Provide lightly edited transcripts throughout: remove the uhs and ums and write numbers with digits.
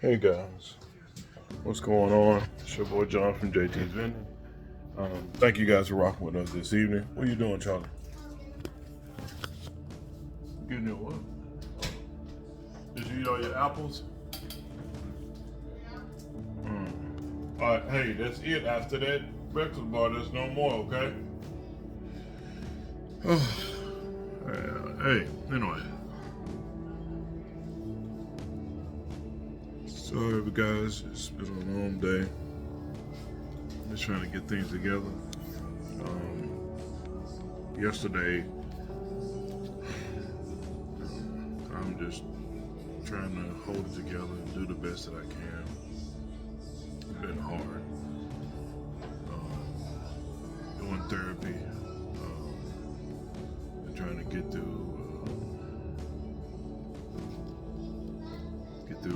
Hey guys, what's going on? It's your boy John from JT's Vending. Thank you guys for rocking with us this evening. What are you doing, Charlie? Getting your what? Did you eat all your apples? Alright, hey, that's it. After that breakfast bar, there's no more, okay? Hey, anyway. Sorry, guys, it's been a long day. Just trying to get things together. Yesterday, I'm just trying to hold it together and do the best that I can. It's been hard. Doing therapy, and trying to get through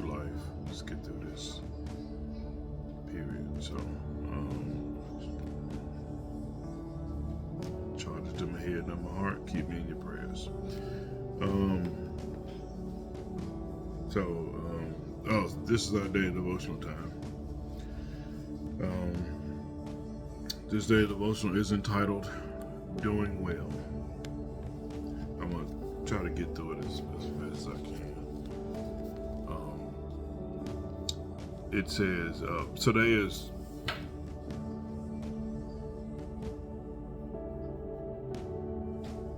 life. Just get through this period. So, charge it to my head and my heart. Keep me in your prayers. This is our day of devotional time. This day of devotional is entitled Doing Well. I'm going to try to get through it as fast as I can. It says, today is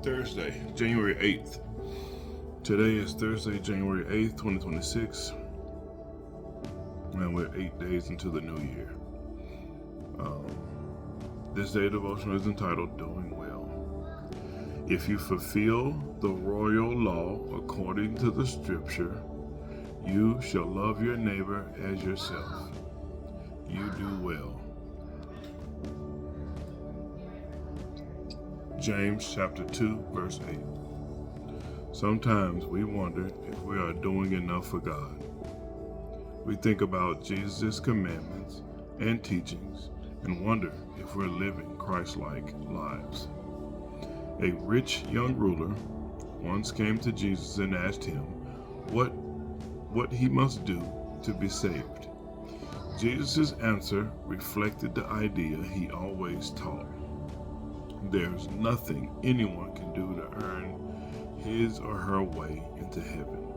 Thursday, January 8th. Today is Thursday, January 8th, 2026. And we're 8 days into the new year. This day of devotion is entitled Doing Well. If you fulfill the royal law according to the scripture, you shall love your neighbor as yourself. You do well. James chapter 2, verse 8. Sometimes we wonder if we are doing enough for God. We think about Jesus' commandments and teachings and wonder if we're living Christ-like lives. A rich young ruler once came to Jesus and asked him what he must do to be saved. Jesus' answer reflected the idea he always taught. There's nothing anyone can do to earn his or her way into heaven.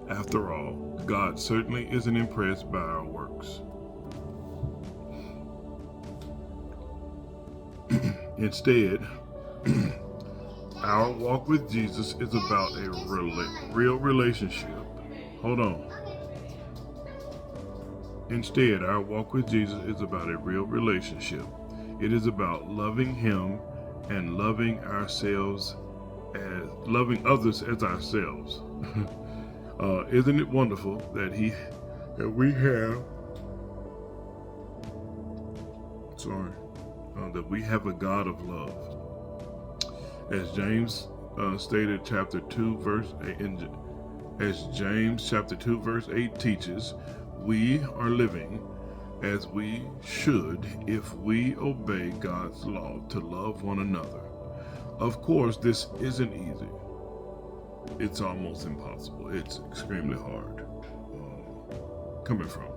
After all, God certainly isn't impressed by our works. Instead, our walk with Jesus is about a real relationship. Hold on. Instead, our walk with Jesus is about a real relationship. It is about loving Him and loving ourselves as loving others as ourselves. Isn't it wonderful that we have a God of love? As James stated, chapter 2, verse 8. As James chapter 2, verse 8 teaches, we are living as we should if we obey God's law to love one another. Of course, this isn't easy. It's almost impossible. It's extremely hard. Coming from,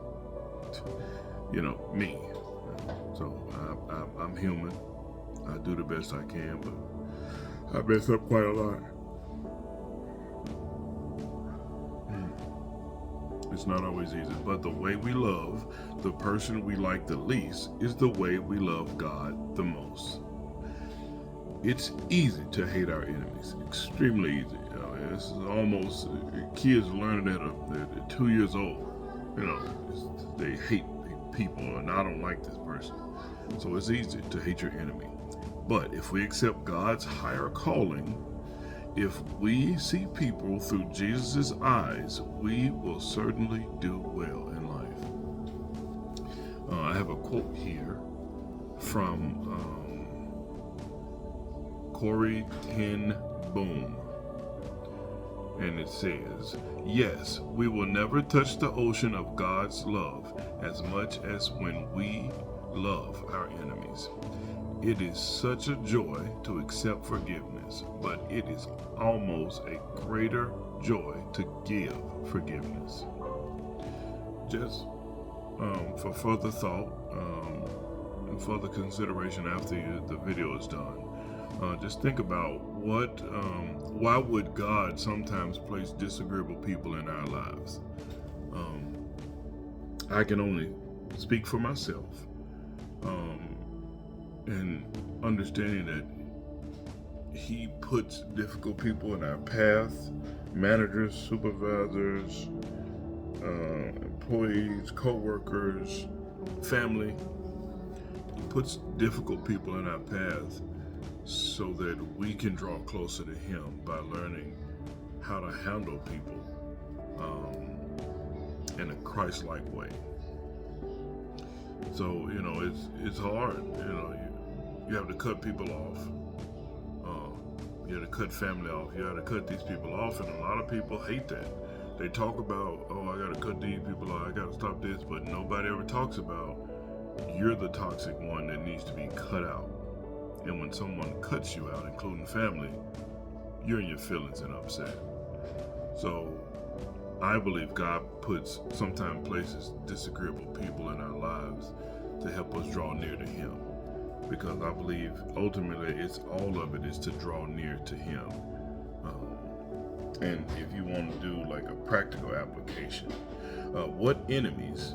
me. So I'm human. I do the best I can, but I mess up quite a lot. It's not always easy, but the way we love the person we like the least is the way we love God the most. It's easy to hate our enemies, extremely easy. This is almost kids learning at 2 years old. They hate people, and I don't like this person. So it's easy to hate your enemy. But if we accept God's higher calling, if we see people through Jesus' eyes, we will certainly do well in life. I have a quote here from Corrie ten Boom, and it says, "Yes, we will never touch the ocean of God's love as much as when we love our enemies. It is such a joy to accept forgiveness, but it is almost a greater joy to give forgiveness." just for further thought and further consideration after the video is done, just think about why would God sometimes place disagreeable people in our lives? I can only speak for myself, and understanding that He puts difficult people in our path, managers, supervisors, employees, co-workers, family. He puts difficult people in our path so that we can draw closer to Him by learning how to handle people in a Christ-like way. So, it's hard. You have to cut people off. You have to cut family off. You have to cut these people off, and a lot of people hate that. They talk about, I got to cut these people off, I got to stop this, but nobody ever talks about you're the toxic one that needs to be cut out. And when someone cuts you out, including family, you're in your feelings and upset. So I believe God sometimes places disagreeable people in our lives to help us draw near to Him. Because I believe ultimately all of it is to draw near to Him. And if you want to do like a practical application, what enemies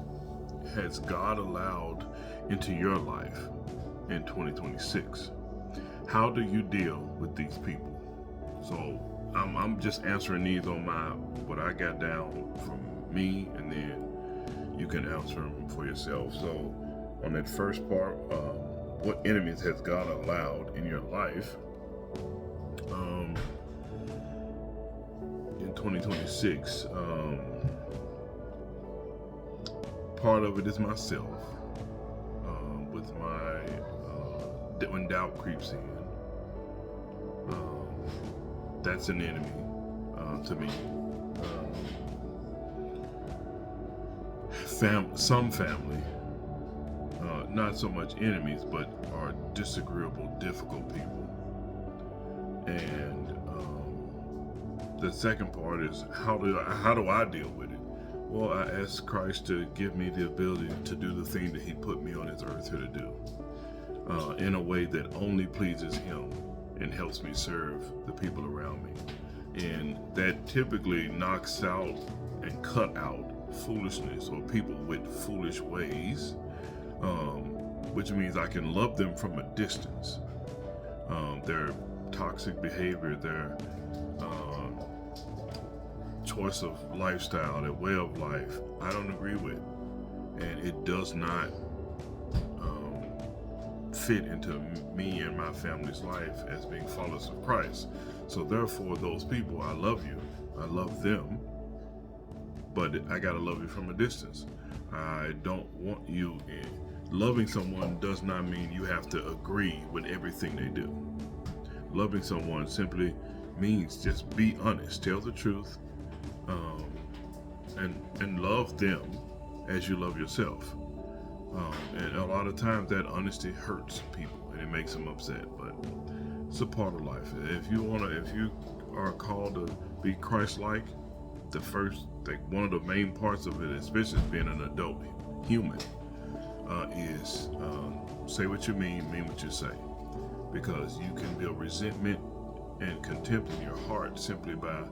has God allowed into your life in 2026? How do you deal with these people? So I'm just answering these on what I got down from me, and then you can answer them for yourself. So on that first part, what enemies has God allowed in your life in 2026? Part of it is myself, with when doubt creeps in. That's an enemy to me. Some family, not so much enemies, but are disagreeable, difficult people. And the second part is how do I deal with it? Well, I ask Christ to give me the ability to do the thing that He put me on this earth here to do, in a way that only pleases Him and helps me serve the people around me. And that typically knocks out and cut out foolishness or people with foolish ways, which means I can love them from a distance. Their toxic behavior, their choice of lifestyle, their way of life, I don't agree with, and it does not fit into me and my family's life as being followers of Christ. So therefore, those people, I love you, I love them, but I gotta love you from a distance. I don't want you in. Loving someone does not mean you have to agree with everything they do. Loving someone simply means just be honest, tell the truth, and love them as you love yourself. And a lot of times that honesty hurts people and it makes them upset, but it's a part of life. If you are called to be Christ-like, one of the main parts of it, especially being an adult human, is say what you mean what you say. Because you can build resentment and contempt in your heart simply by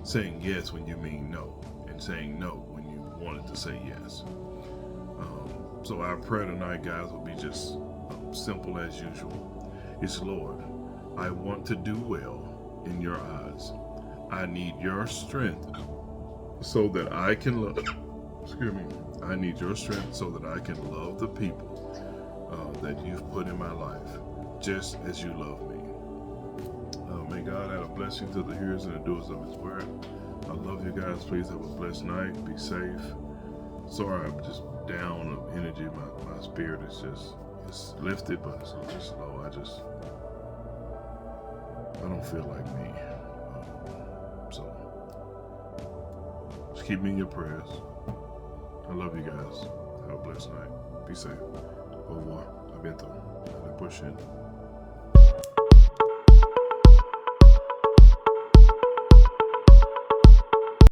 saying yes when you mean no, and saying no when you wanted to say yes. So our prayer tonight, guys, will be just simple as usual. It's, Lord, I want to do well in your eyes. I need your strength so that I can love. Excuse me. I need your strength so that I can love the people that you've put in my life, just as you love me. May God add a blessing to the hearers and the doers of His word. I love you guys. Please have a blessed night. Be safe. Sorry, I'm just down of energy. My spirit is it's lifted, but it's a little slow. I don't feel like me. So just keep me in your prayers. I love you guys. Have a blessed night. Be safe. Au revoir. À bientôt. Allez, à la prochaine.